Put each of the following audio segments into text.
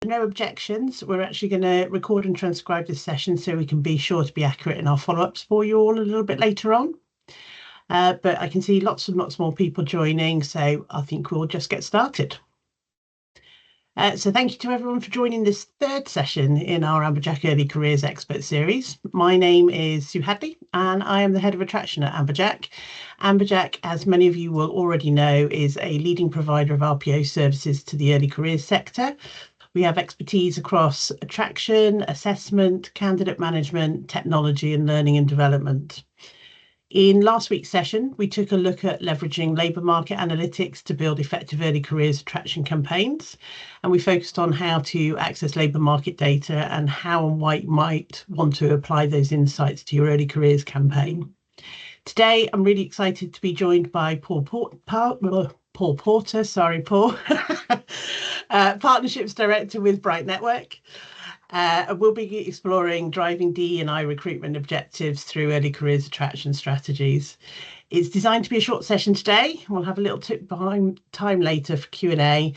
no objections, we're actually going to record and transcribe this session so we can be sure to be accurate in our follow-ups for you all a little bit later on. But I can see lots and lots more people joining, so I think we'll just get started. So thank you to everyone for joining this third session in our Amberjack Early Careers Expert Series. My name is Su Hadley and I am the Head of Attraction at Amberjack. Amberjack, as many of you will already know, is a leading provider of RPO services to the early careers sector. We have expertise across attraction, assessment, candidate management, technology and learning and development. In last week's session, we took a look at leveraging labour market analytics to build effective early careers attraction campaigns. And we focused on how to access labour market data and how and why you might want to apply those insights to your early careers campaign. Today, I'm really excited to be joined by Paul Porter, Partnerships Director with Bright Network. We'll be exploring driving DE&I recruitment objectives through early careers attraction strategies. It's designed to be a short session today. We'll have a little tip behind time later for Q&A.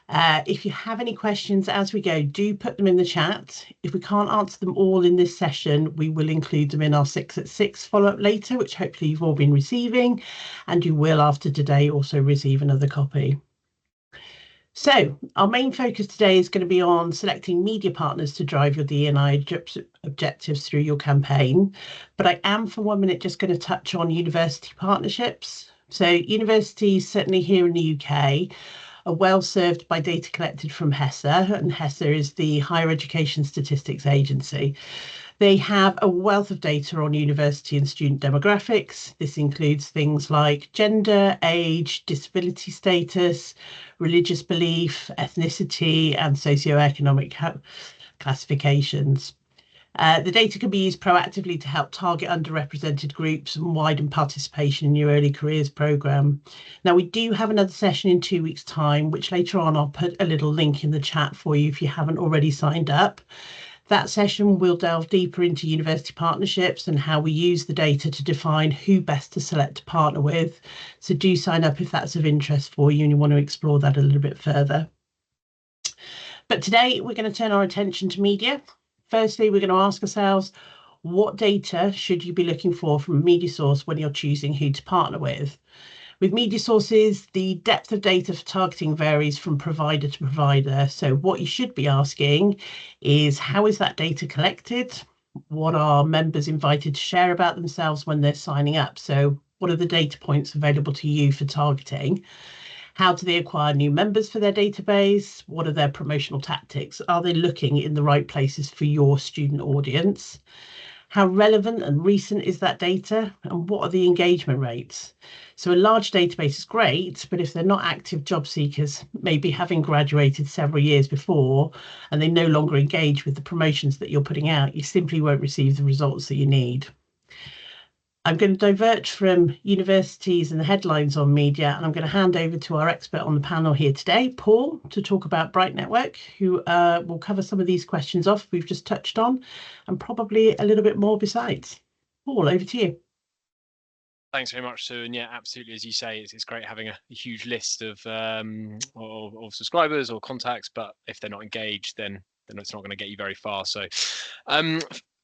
If you have any questions as we go, do put them in the chat. If we can't answer them all in this session, we will include them in our 6 at 6 follow-up later, which hopefully you've all been receiving, and you will after today also receive another copy. So our main focus today is going to be on selecting media partners to drive your DE&I objectives through your campaign. But I am for 1 minute just going to touch on university partnerships. So universities, certainly here in the UK, are well served by data collected from HESA, and HESA is the Higher Education Statistics Agency. They have a wealth of data on university and student demographics. This includes things like gender, age, disability status, religious belief, ethnicity, and socioeconomic classifications. The data can be used proactively to help target underrepresented groups and widen participation in your early careers programme. Now, we do have another session in 2 weeks' time, which later on I'll put a little link in the chat for you if you haven't already signed up. That session will delve deeper into university partnerships and how we use the data to define who best to select to partner with. So do sign up if that's of interest for you and you want to explore that a little bit further. But today we're going to turn our attention to media. Firstly, we're going to ask ourselves, what data should you be looking for from a media source when you're choosing who to partner with? With media sources, the depth of data for targeting varies from provider to provider. So what you should be asking is, how is that data collected? What are members invited to share about themselves when they're signing up? So what are the data points available to you for targeting? How do they acquire new members for their database? What are their promotional tactics? Are they looking in the right places for your student audience? How relevant and recent is that data? And what are the engagement rates? So a large database is great, but if they're not active job seekers, maybe having graduated several years before, and they no longer engage with the promotions that you're putting out, you simply won't receive the results that you need. I'm going to divert from universities and the headlines on media, and I'm going to hand over to our expert on the panel here today, Paul, to talk about Bright Network, who will cover some of these questions off we've just touched on, and probably a little bit more besides. Paul, over to you. Thanks very much, Sue. And yeah, absolutely, as you say, it's great having a huge list of subscribers or contacts, but if they're not engaged, then it's not going to get you very far. So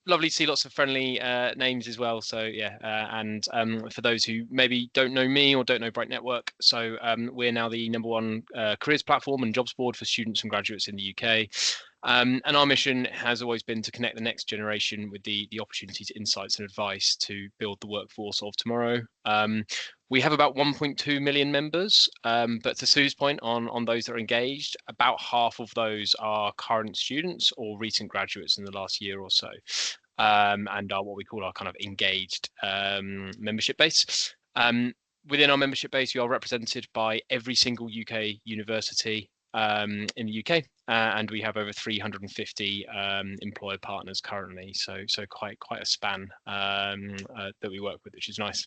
lovely to see lots of friendly names as well. So yeah, and for those who maybe don't know me or don't know Bright Network, so we're now the #1 careers platform and jobs board for students and graduates in the UK. And our mission has always been to connect the next generation with the opportunities, insights and advice to build the workforce of tomorrow. We have about 1.2 million members, but to Sue's point on those that are engaged, about half of those are current students or recent graduates in the last year or so, and are what we call our kind of engaged membership base. Within our membership base, you are represented by every single UK university in the UK, and we have over 350 employer partners currently, so quite a span that we work with, which is nice.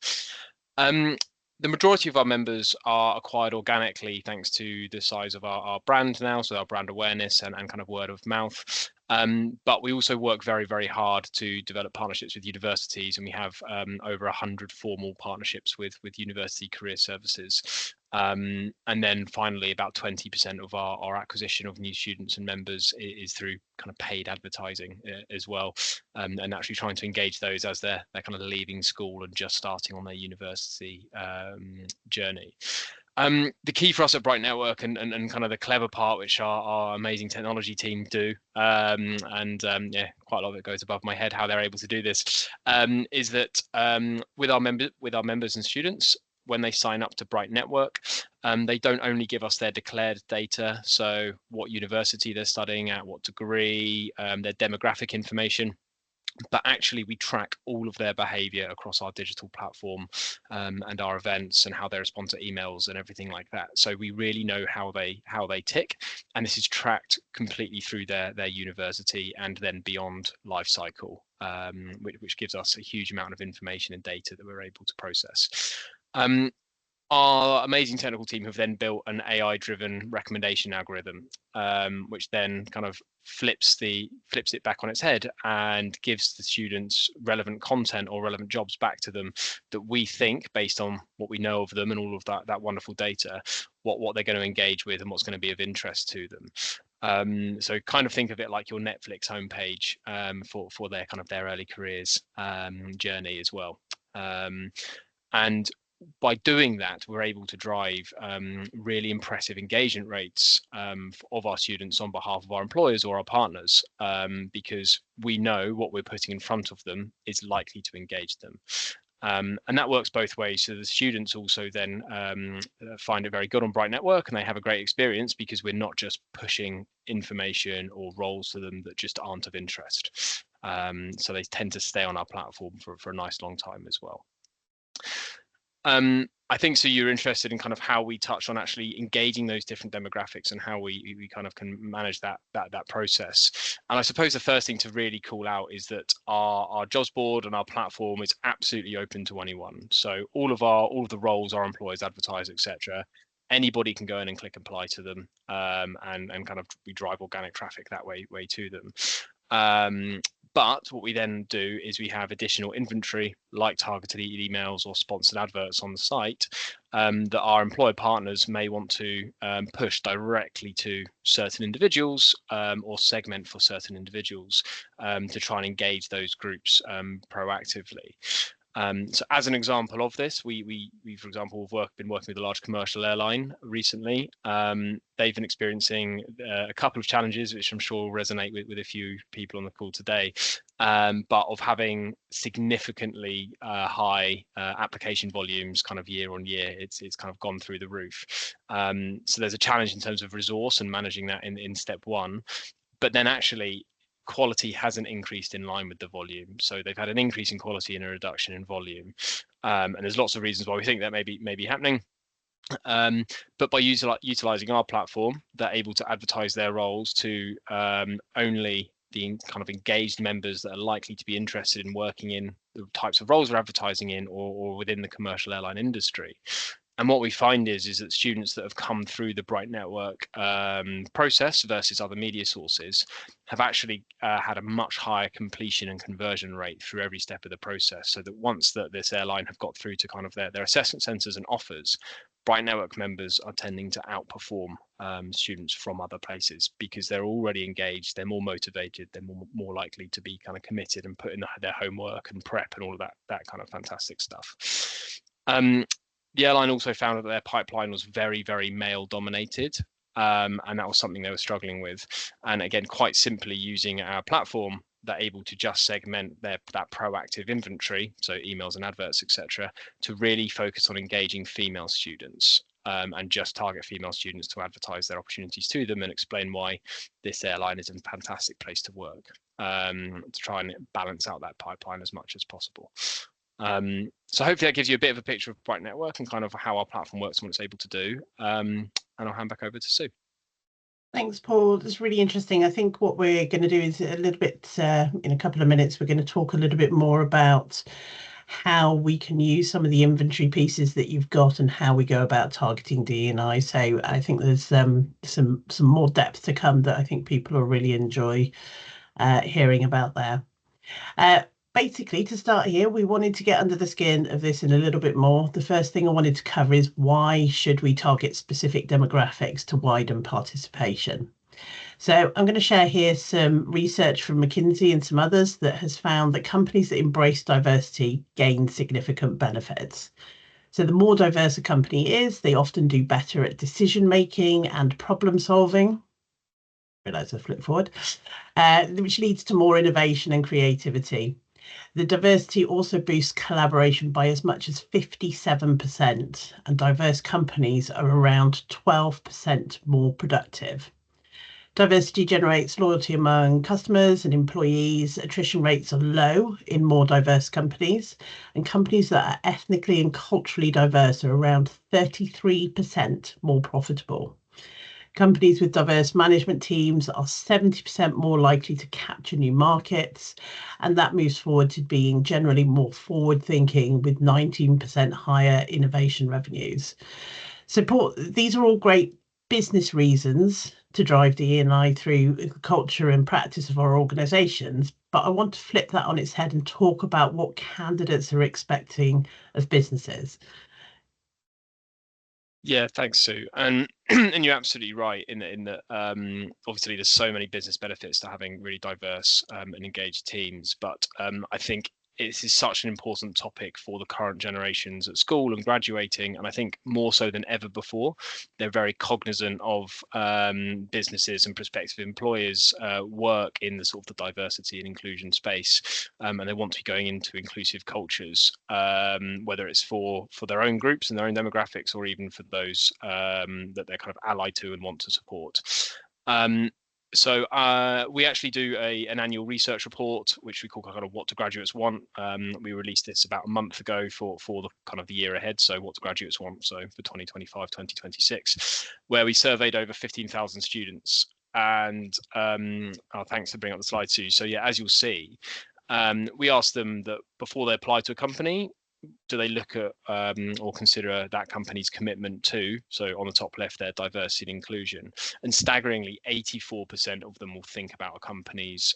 The majority of our members are acquired organically thanks to the size of our brand now, so our brand awareness and kind of word of mouth. But we also work very, very hard to develop partnerships with universities, and we have over 100 formal partnerships with university career services. And then finally, about 20% of our acquisition of new students and members is through kind of paid advertising as well, and actually trying to engage those as they're kind of leaving school and just starting on their university journey. The key for us at Bright Network and kind of the clever part, which our amazing technology team do, yeah, quite a lot of it goes above my head how they're able to do this, is that with our members and students, when they sign up to Bright Network, they don't only give us their declared data, so what university they're studying at, what degree, their demographic information, but actually we track all of their behavior across our digital platform, and our events and how they respond to emails and everything like that. So we really know how they tick, and this is tracked completely through their university and then beyond life cycle, which gives us a huge amount of information and data that we're able to process. Our amazing technical team have then built an AI-driven recommendation algorithm, which then kind of flips it back on its head and gives the students relevant content or relevant jobs back to them that we think, based on what we know of them and all of that wonderful data, what they're going to engage with and what's going to be of interest to them. So kind of think of it like your Netflix homepage, for their kind of their early careers journey as well. And by doing that, we're able to drive really impressive engagement rates of our students on behalf of our employers or our partners, because we know what we're putting in front of them is likely to engage them. And that works both ways. So the students also then find it very good on Bright Network, and they have a great experience because we're not just pushing information or roles to them that just aren't of interest. So they tend to stay on our platform for a nice long time as well. I think, so you're interested in kind of how we touch on actually engaging those different demographics and how we kind of can manage that process. And I suppose the first thing to really call out is that our jobs board and our platform is absolutely open to anyone. So all of the roles our employers advertise, etc., anybody can go in and click apply to them, and kind of we drive organic traffic that way to them. But what we then do is we have additional inventory, like targeted emails or sponsored adverts on the site, that our employer partners may want to push directly to certain individuals, or segment for certain individuals, to try and engage those groups proactively. So as an example of this, we for example have been working with a large commercial airline recently. They've been experiencing a couple of challenges, which I'm sure will resonate with a few people on the call today, but of having significantly high application volumes kind of year on year. It's kind of gone through the roof. So there's a challenge in terms of resource and managing that in step one, but then actually quality hasn't increased in line with the volume. So they've had an increase in quality and a reduction in volume. And there's lots of reasons why we think that may be happening. But by utilizing our platform, they're able to advertise their roles to only the kind of engaged members that are likely to be interested in working in the types of roles we're advertising in, or within the commercial airline industry. And what we find is that students that have come through the Bright Network process versus other media sources have actually had a much higher completion and conversion rate through every step of the process. So that once that this airline have got through to kind of their assessment centres and offers, Bright Network members are tending to outperform students from other places because they're already engaged, they're more motivated, they're more likely to be kind of committed and put in their homework and prep and all of that kind of fantastic stuff. The airline also found that their pipeline was very, very male dominated, and that was something they were struggling with. And again, quite simply using our platform, they're able to just segment that proactive inventory, so emails and adverts, etc., to really focus on engaging female students, and just target female students to advertise their opportunities to them and explain why this airline is a fantastic place to work, to try and balance out that pipeline as much as possible. So hopefully that gives you a bit of a picture of Bright Network and kind of how our platform works and what it's able to do. And I'll hand back over to Sue. Thanks, Paul. That's really interesting. I think what we're going to do is a little bit, in a couple of minutes, we're going to talk a little bit more about how we can use some of the inventory pieces that you've got and how we go about targeting DE&I. So I think there's some more depth to come that I think people will really enjoy hearing about there. basically, to start here, we wanted to get under the skin of this in a little bit more. The first thing I wanted to cover is why should we target specific demographics to widen participation? So I'm going to share here some research from McKinsey and some others that has found that companies that embrace diversity gain significant benefits. So the more diverse a company is, they often do better at decision making and problem solving. Realize I flipped forward, which leads to more innovation and creativity. The diversity also boosts collaboration by as much as 57%, and diverse companies are around 12% more productive. Diversity generates loyalty among customers and employees. Attrition rates are low in more diverse companies, and companies that are ethnically and culturally diverse are around 33% more profitable. Companies with diverse management teams are 70% more likely to capture new markets, and that moves forward to being generally more forward-thinking with 19% higher innovation revenues. These are all great business reasons to drive DE&I through the culture and practice of our organisations, but I want to flip that on its head and talk about what candidates are expecting of businesses. Yeah, thanks, Sue. And and you're absolutely right in that obviously there's so many business benefits to having really diverse and engaged teams. But I think this is such an important topic for the current generations at school and graduating. And I think more so than ever before, they're very cognizant of businesses and prospective employers work in the sort of the diversity and inclusion space. And they want to be going into inclusive cultures, whether it's for their own groups and their own demographics, or even for those that they're kind of allied to and want to support. So we actually do an annual research report, which we call kind of What Do Graduates Want? We released this about a month ago for the kind of the year ahead. So what do graduates want? So for 2025, 2026, where we surveyed over 15,000 students. And thanks for bringing up the slide, Sue. So yeah, as you'll see, we asked them that before they apply to a company, do they look at or consider that company's commitment to, so on the top left there, diversity and inclusion, and staggeringly 84% of them will think about a company's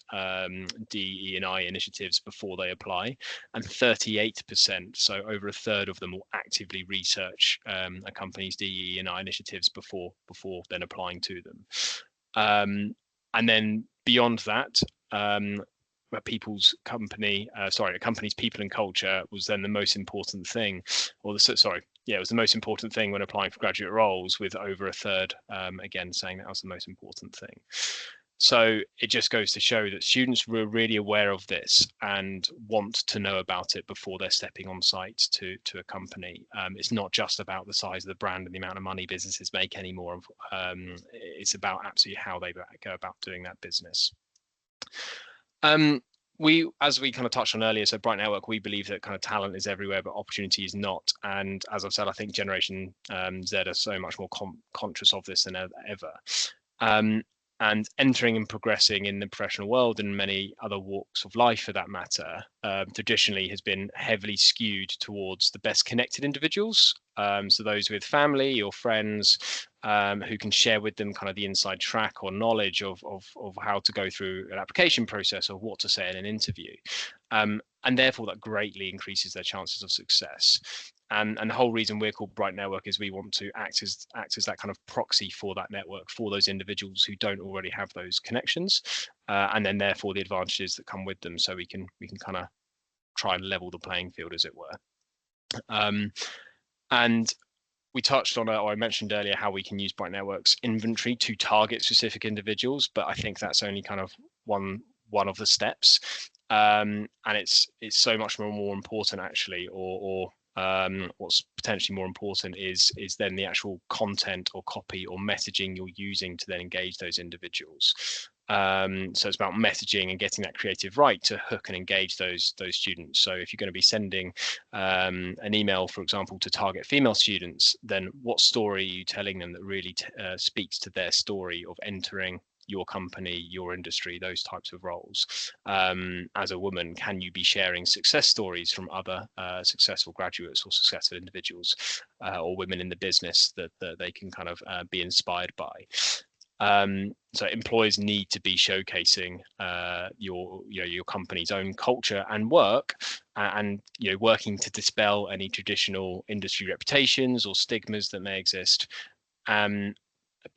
DE&I initiatives before they apply, and 38%, so over a third of them, will actively research a company's DE&I initiatives before then applying to them. And then beyond that, a company's people and culture was then the most important thing, it was the most important thing when applying for graduate roles, with over a third again saying that was the most important thing. So it just goes to show that students were really aware of this and want to know about it before they're stepping on site to a company. It's not just about the size of the brand and the amount of money businesses make anymore. It's about absolutely how they go about doing that business. As we kind of touched on earlier, so Bright Network, we believe that kind of talent is everywhere, but opportunity is not. And as I've said, I think Generation Z are so much more conscious of this than ever. And entering and progressing in the professional world and many other walks of life, for that matter, traditionally has been heavily skewed towards the best connected individuals. So those with family or friends who can share with them kind of the inside track or knowledge of how to go through an application process or what to say in an interview. And therefore that greatly increases their chances of success. And the whole reason we're called Bright Network is we want to act as that kind of proxy for that network, for those individuals who don't already have those connections, and then therefore the advantages that come with them. So we can kind of try and level the playing field, as it were. And we touched on, or I mentioned earlier, how we can use Bright Network's inventory to target specific individuals, but I think that's only kind of one of the steps. And it's so much more important, actually, or what's potentially more important is then the actual content or copy or messaging you're using to then engage those individuals. So it's about messaging and getting that creative right to hook and engage those students. So if you're going to be sending an email, for example, to target female students, then what story are you telling them that really speaks to their story of entering your company, your industry, those types of roles? As a woman, can you be sharing success stories from other successful graduates or successful individuals or women in the business that they can kind of be inspired by? So employers need to be showcasing your company's own culture and work, and working to dispel any traditional industry reputations or stigmas that may exist.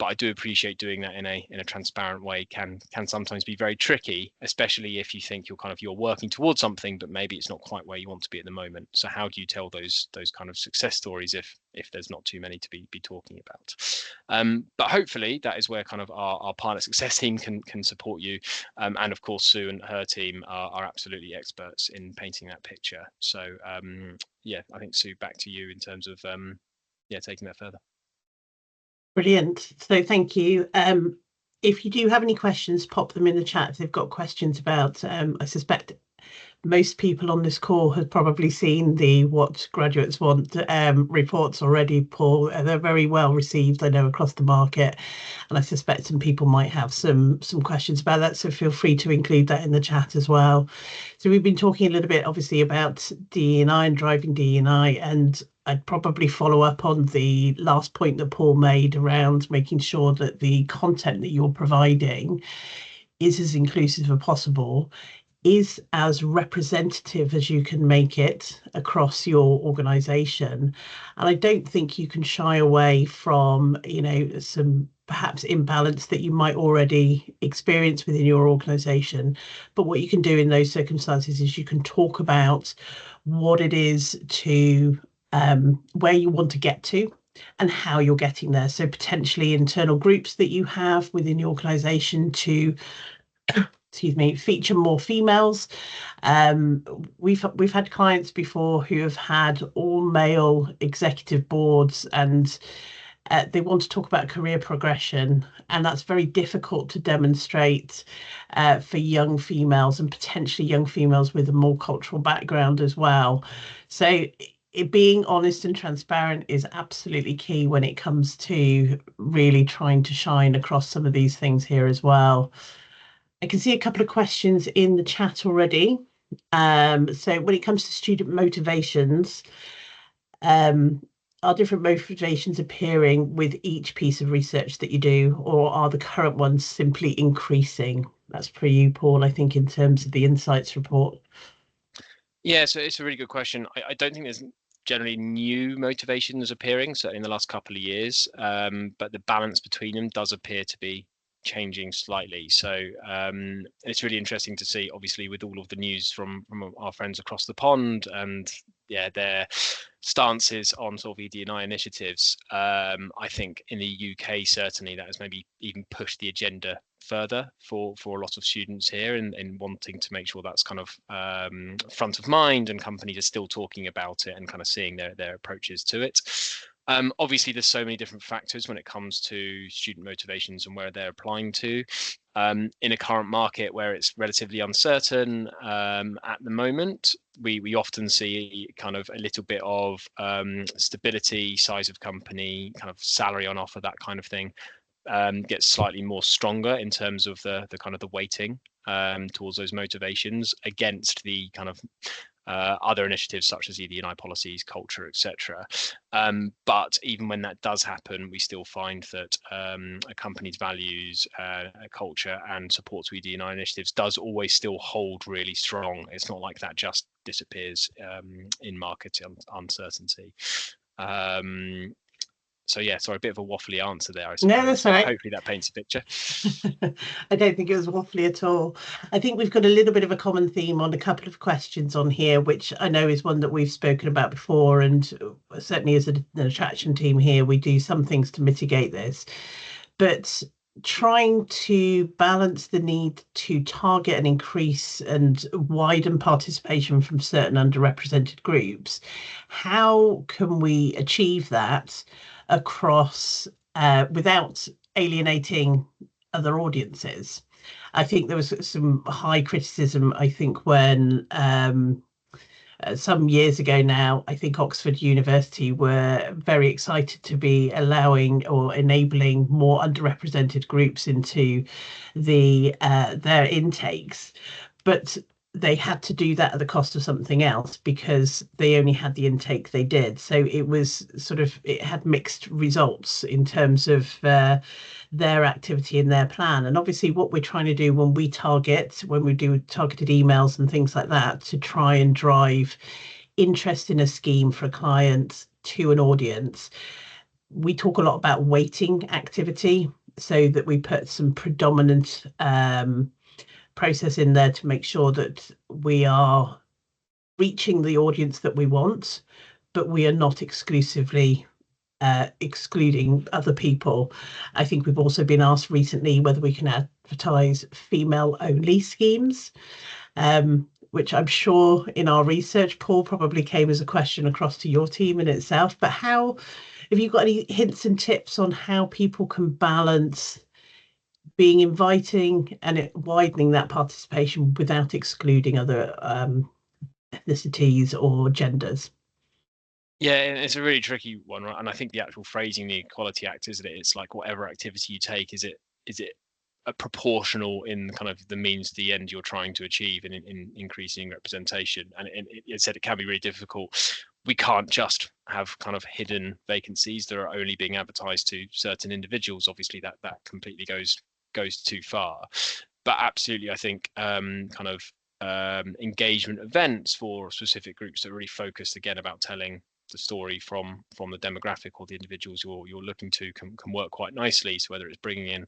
But I do appreciate doing that in a transparent way can sometimes be very tricky, especially if you think you're working towards something, but maybe it's not quite where you want to be at the moment. So how do you tell those kind of success stories if there's not too many to be talking about? But hopefully that is where kind of our partner success team can support you, and of course Sue and her team are absolutely experts in painting that picture. So yeah, I think Sue, back to you in terms of taking that further. Brilliant. So thank you. If you do have any questions, pop them in the chat if they've got questions about, I suspect most people on this call have probably seen the What Graduates Want reports already, Paul. They're very well received, I know, across the market. And I suspect some people might have some questions about that. So feel free to include that in the chat as well. So we've been talking a little bit, obviously, about DE&I and driving DE&I, and I'd probably follow up on the last point that Paul made around making sure that the content that you're providing is as inclusive as possible, is as representative as you can make it across your organization. And I don't think you can shy away from, some perhaps imbalance that you might already experience within your organization. But what you can do in those circumstances is you can talk about what it is to where you want to get to and how you're getting there. So potentially internal groups that you have within the organization to feature more females. We've had clients before who have had all male executive boards, and they want to talk about career progression, and that's very difficult to demonstrate for young females, and potentially young females with a more cultural background as well. So being honest and transparent is absolutely key when it comes to really trying to shine across some of these things here as well. I can see a couple of questions in the chat already. So when it comes to student motivations, are different motivations appearing with each piece of research that you do, or are the current ones simply increasing? That's for you, Paul, I think, in terms of the insights report. Yeah, so it's a really good question. I don't think there's generally new motivations appearing, certainly in the last couple of years, but the balance between them does appear to be changing slightly. So it's really interesting to see, obviously, with all of the news from our friends across the pond and their stances on sort of ED&I initiatives. I think in the UK, certainly that has maybe even pushed the agenda further for a lot of students here, in wanting to make sure that's kind of front of mind, and companies are still talking about it and kind of seeing their approaches to it. Obviously, there's so many different factors when it comes to student motivations and where they're applying to. In a current market where it's relatively uncertain at the moment, we often see kind of a little bit of stability, size of company, kind of salary on offer, that kind of thing, gets slightly more stronger in terms of the kind of the weighting towards those motivations against the kind of other initiatives such as ED&I policies, culture, etc. But even when that does happen, we still find that a company's values, culture, and support to ED&I initiatives does always still hold really strong. It's not like that just disappears in market uncertainty. So yeah, sorry, a bit of a waffly answer there, I suppose. No, that's all right. Hopefully that paints a picture. I don't think it was waffly at all. I think we've got a little bit of a common theme on a couple of questions on here, which I know is one that we've spoken about before, and certainly as an attraction team here, we do some things to mitigate this. But trying to balance the need to target and increase and widen participation from certain underrepresented groups, how can we achieve that across without alienating other audiences? I think there was some high criticism, I think, when some years ago now, I think Oxford University were very excited to be allowing or enabling more underrepresented groups into their intakes. But they had to do that at the cost of something else because they only had the intake they did. So it was it had mixed results in terms of their activity and their plan. And obviously what we're trying to do when we do targeted emails and things like that, to try and drive interest in a scheme for a client to an audience, we talk a lot about weighting activity, so that we put some predominant process in there to make sure that we are reaching the audience that we want, but we are not exclusively excluding other people. I think we've also been asked recently whether we can advertise female-only schemes, which I'm sure in our research, Paul, probably came as a question across to your team in itself. But how have you got any hints and tips on how people can balance being inviting and widening that participation without excluding other ethnicities or genders? Yeah, it's a really tricky one, right? And I think the actual phrasing, the Equality Act, isn't it? It's like whatever activity you take, is it a proportional in kind of the means to the end you're trying to achieve in increasing representation? And it said it can be really difficult. We can't just have kind of hidden vacancies that are only being advertised to certain individuals. Obviously, that completely goes too far. But absolutely, I think engagement events for specific groups that are really focused again about telling the story from the demographic or the individuals you're looking to can work quite nicely. So whether it's bringing in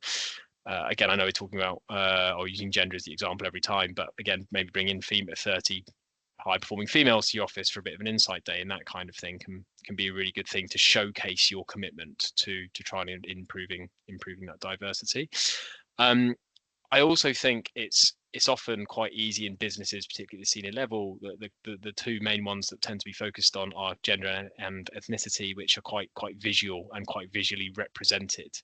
again, I know we're talking about or using gender as the example every time, but again, maybe bring in 30 high-performing females to your office for a bit of an insight day, and that kind of thing can be a really good thing to showcase your commitment to trying and improving that diversity. I also think it's often quite easy in businesses, particularly at the senior level. The two main ones that tend to be focused on are gender and ethnicity, which are quite visual and quite visually represented,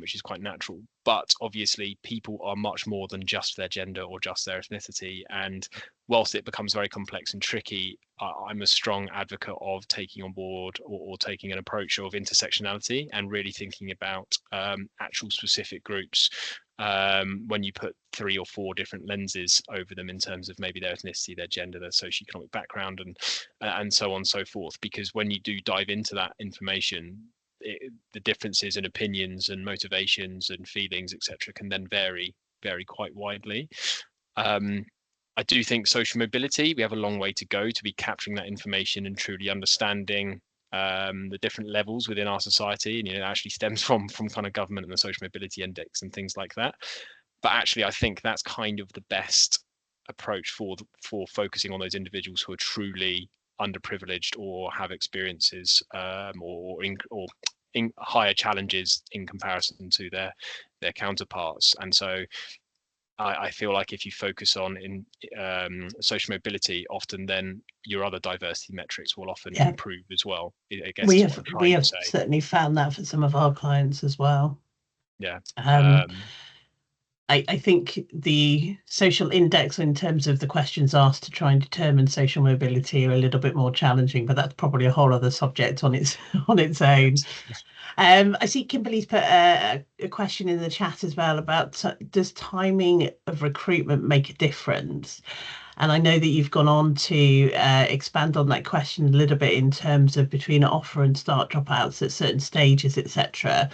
which is quite natural. But obviously, people are much more than just their gender or just their ethnicity. And whilst it becomes very complex and tricky, I'm a strong advocate of taking on board or taking an approach of intersectionality and really thinking about actual specific groups. When you put 3 or 4 different lenses over them in terms of maybe their ethnicity, their gender, their socioeconomic background, and so on and so forth. Because when you do dive into that information, the differences in opinions and motivations and feelings, etc., can then vary quite widely. I do think social mobility, we have a long way to go to be capturing that information and truly understanding the different levels within our society, and it actually stems from kind of government and the social mobility index and things like that. But actually, I think that's kind of the best approach for focusing on those individuals who are truly underprivileged or have experiences or higher challenges in comparison to their counterparts. And so I feel like if you focus on social mobility, often then your other diversity metrics will often improve as well. I guess we have certainly found that for some of our clients as well. Yeah. I think the social index in terms of the questions asked to try and determine social mobility are a little bit more challenging, but that's probably a whole other subject on its own. I see Kimberly's put a question in the chat as well about does timing of recruitment make a difference? And I know that you've gone on to expand on that question a little bit in terms of between offer and start dropouts at certain stages, etc.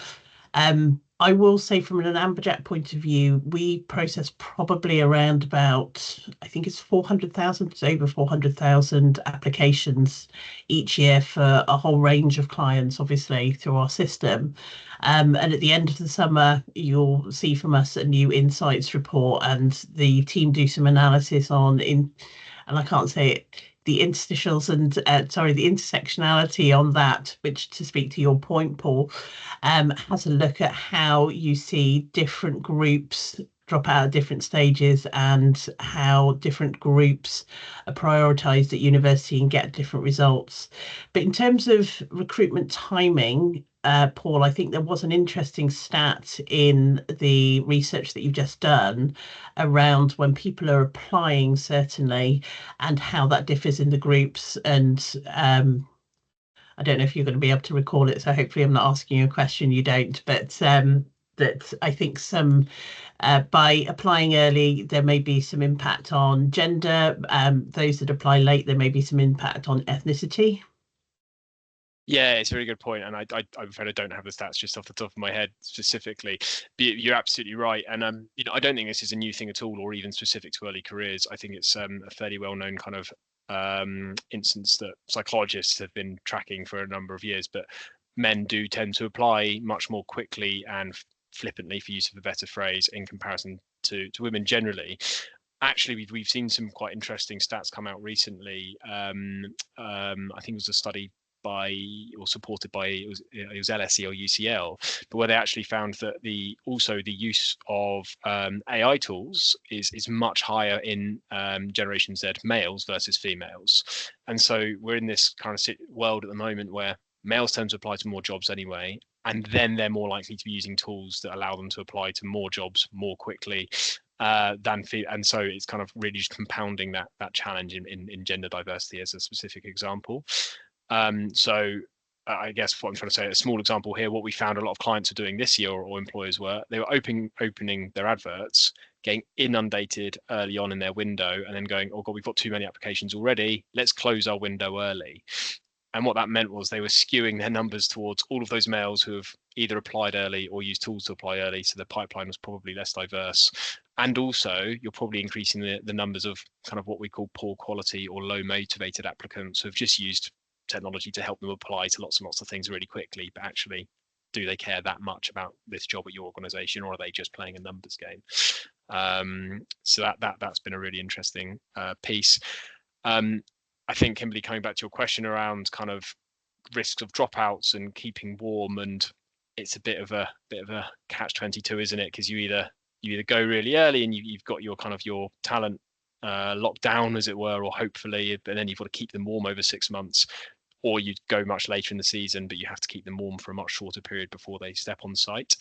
I will say from an Amberjack point of view, we process probably around about, I think it's 400,000, it's over 400,000 applications each year for a whole range of clients, obviously, through our system. And at the end of the summer, you'll see from us a new insights report, and the team do some analysis on, and I can't say it, the interstitials and the intersectionality on that, which, to speak to your point, Paul, has a look at how you see different groups drop out at different stages and how different groups are prioritised at university and get different results. But in terms of recruitment timing, Paul, I think there was an interesting stat in the research that you've just done around when people are applying, certainly, and how that differs in the groups. And I don't know if you're going to be able to recall it, so hopefully I'm not asking you a question you don't. But that I think some by applying early, there may be some impact on gender. Those that apply late, there may be some impact on ethnicity. Yeah, it's a really good point, and I'm afraid I don't have the stats just off the top of my head specifically. But you're absolutely right, and I don't think this is a new thing at all, or even specific to early careers. I think it's a fairly well-known kind of instance that psychologists have been tracking for a number of years. But men do tend to apply much more quickly and flippantly, for use of a better phrase, in comparison to women generally. Actually, we've seen some quite interesting stats come out recently. I think it was a study supported by it was LSE or UCL, but where they actually found that the use of AI tools is much higher in Generation Z males versus females, and so we're in this kind of world at the moment where males tend to apply to more jobs anyway, and then they're more likely to be using tools that allow them to apply to more jobs more quickly. And so it's kind of really just compounding that challenge in gender diversity as a specific example. So I guess what I'm trying to say, a small example here, what we found a lot of clients are doing this year, or employers they were opening their adverts, getting inundated early on in their window, and then going, oh God, we've got too many applications already, let's close our window early. And what that meant was they were skewing their numbers towards all of those males who have either applied early or used tools to apply early. So the pipeline was probably less diverse. And also, you're probably increasing the numbers of kind of what we call poor quality or low motivated applicants who have just used technology to help them apply to lots and lots of things really quickly. But actually, do they care that much about this job at your organization, or are they just playing a numbers game? So that's been a really interesting piece. I think, Kimberly, coming back to your question around kind of risks of dropouts and keeping warm, and it's a bit of a catch-22, isn't it? Because you either go really early and you've got your kind of your talent locked down, as it were, or hopefully, but then you've got to keep them warm over 6 months, or you go much later in the season, but you have to keep them warm for a much shorter period before they step on site.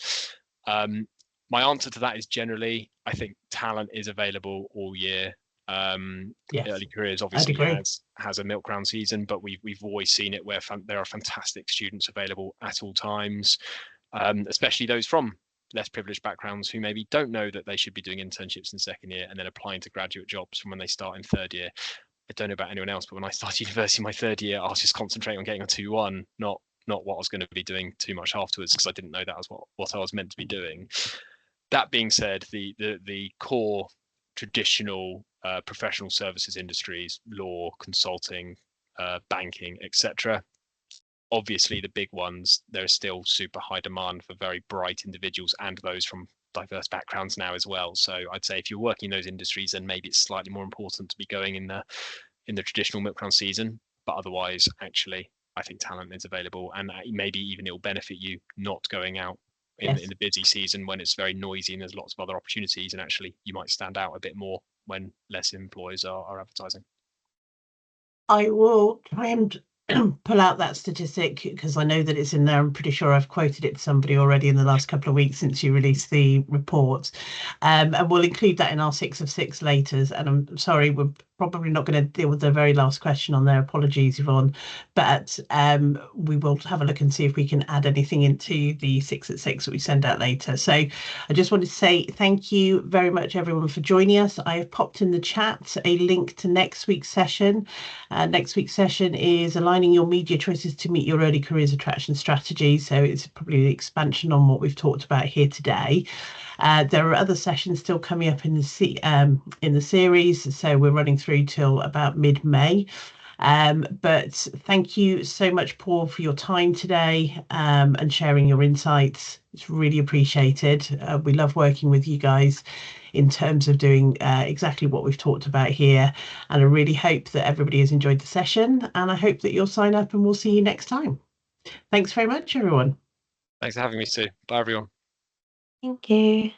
My answer to that is generally, I think talent is available all year. Yes, early careers obviously has a milk round season, but we've always seen it where there are fantastic students available at all times, especially those from less privileged backgrounds who maybe don't know that they should be doing internships in second year and then applying to graduate jobs from when they start in third year. I don't know about anyone else, but when I started university in my third year, I was just concentrating on getting a 2-1, not what I was going to be doing too much afterwards, because I didn't know that was what I was meant to be doing. That being said, the core traditional professional services industries, law, consulting, banking, etc. Obviously, the big ones, there's still super high demand for very bright individuals and those from diverse backgrounds now as well. So I'd say if you're working in those industries, then maybe it's slightly more important to be going in the traditional milk round season. But otherwise, actually, I think talent is available, and maybe even it'll benefit you not going out in the busy season when it's very noisy and there's lots of other opportunities, and actually you might stand out a bit more when less employers are advertising. I will try and pull out that statistic because I know that it's in there. I'm pretty sure I've quoted it to somebody already in the last couple of weeks since you released the report, and we'll include that in our 6 of 6 laters. And I'm sorry, we're probably not going to deal with the very last question on there. Apologies, Yvonne, but we will have a look and see if we can add anything into the 6 at 6 that we send out later. So I just wanted to say thank you very much, everyone, for joining us. I have popped in the chat a link to next week's session. Next week's session is aligning your media choices to meet your early careers attraction strategy. So it's probably the expansion on what we've talked about here today. There are other sessions still coming up in the series, so we're running through till about mid-May. But thank you so much, Paul, for your time today and sharing your insights. It's really appreciated. We love working with you guys in terms of doing exactly what we've talked about here. And I really hope that everybody has enjoyed the session, and I hope that you'll sign up and we'll see you next time. Thanks very much, everyone. Thanks for having me, Sue. Bye, everyone. Thank you.